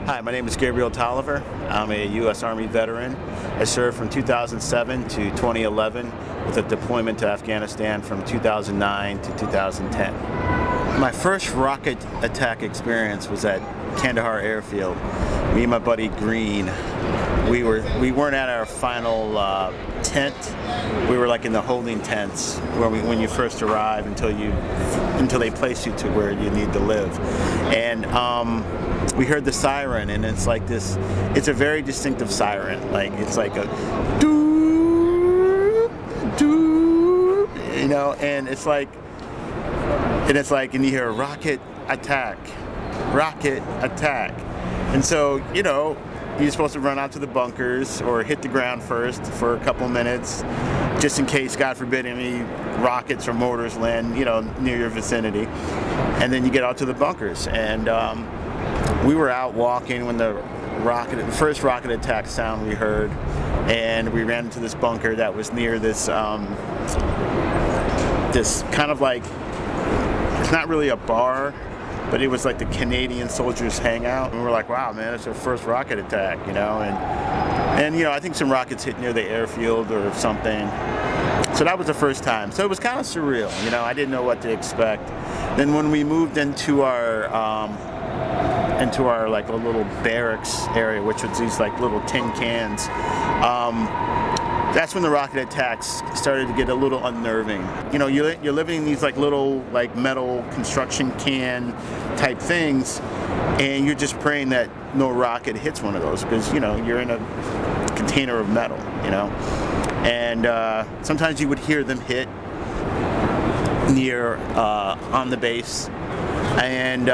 Hi, my name is Gabriel Tolliver. I'm a U.S. Army veteran. I served from 2007 to 2011 with a deployment to Afghanistan from 2009 to 2010. My first rocket attack experience was at Kandahar Airfield. Me and my buddy Green, we weren't at our final tent. We were like in the holding tents when you first arrive until they place you to where you need to live. And we heard the siren, and it's like this. It's a very distinctive siren. Like it's like a doo doo, and it's like, and you hear rocket attack, and so you're supposed to run out to the bunkers or hit the ground first for a couple minutes, just in case, God forbid, any rockets or mortars land, near your vicinity, and then you get out to the bunkers. And we were out walking when the first rocket attack sound we heard, and we ran into this bunker that was near this this kind of like, it's not really a bar, but it was like the Canadian soldiers hangout, and we were like, wow, man, it's our first rocket attack, and I think some rockets hit near the airfield or something. So that was the first time. So it was kind of surreal, I didn't know what to expect. Then when we moved into our like a little barracks area, which was these like little tin cans, that's when the rocket attacks started to get a little unnerving. You're living in these like little like metal construction can type things, and you're just praying that no rocket hits one of those, because you're in a container of metal, and sometimes you would hear them hit near on the base, and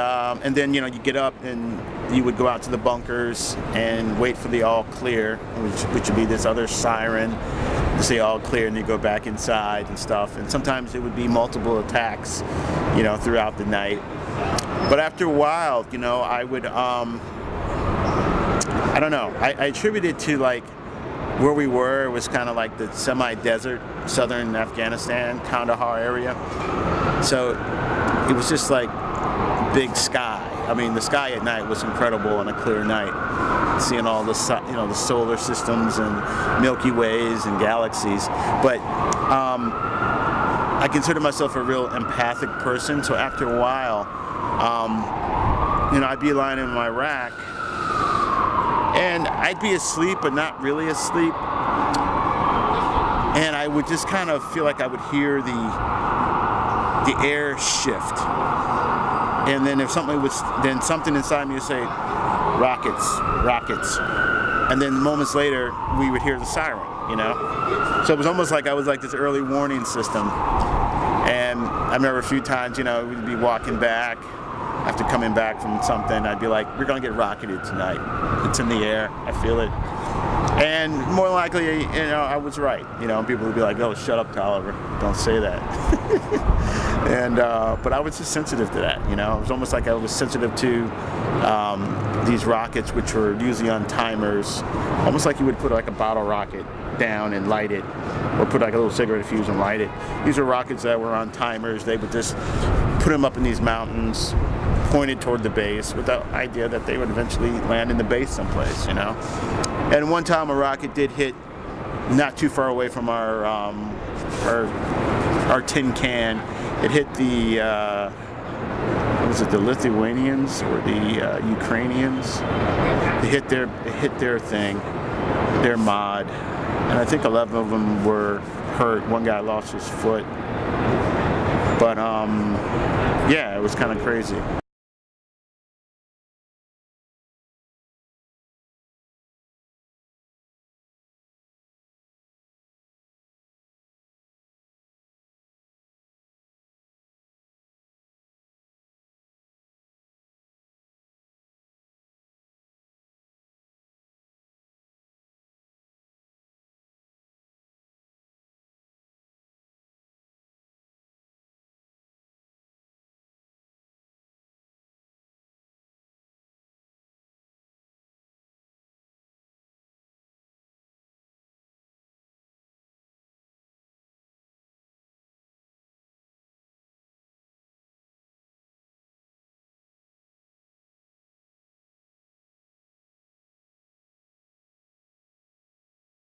then you get up and you would go out to the bunkers and wait for the all clear, which would be this other siren to say all clear, and you go back inside and stuff. And sometimes it would be multiple attacks, throughout the night. But after a while, I would I don't know. I attribute it to like where we were. It was kind of like the semi-desert southern Afghanistan, Kandahar area. So it was just like big sky. I mean, the sky at night was incredible on a clear night. Seeing all the the solar systems and Milky Ways and galaxies. But I consider myself a real empathic person. So after a while, I'd be lying in my rack, and I'd be asleep, but not really asleep. And I would just kind of feel like I would hear the air shift. And then if something inside me would say, rockets. And then moments later, we would hear the siren, So it was almost like I was like this early warning system. And I remember a few times, we'd be walking back after coming back from something. I'd be like, we're going to get rocketed tonight. It's in the air. I feel it. And more likely, I was right. People would be like, oh, shut up, Tolliver. Don't say that. But I was just sensitive to that, It was almost like I was sensitive to these rockets, which were usually on timers, almost like you would put like a bottle rocket down and light it, or put like a little cigarette fuse and light it. These are rockets that were on timers. They would just put them up in these mountains, pointed toward the base, with the idea that they would eventually land in the base someplace, And one time a rocket did hit not too far away from our tin can. It hit the Lithuanians or the Ukrainians? It hit their thing, their mod, and I think 11 of them were hurt. One guy lost his foot, but yeah, it was kind of crazy.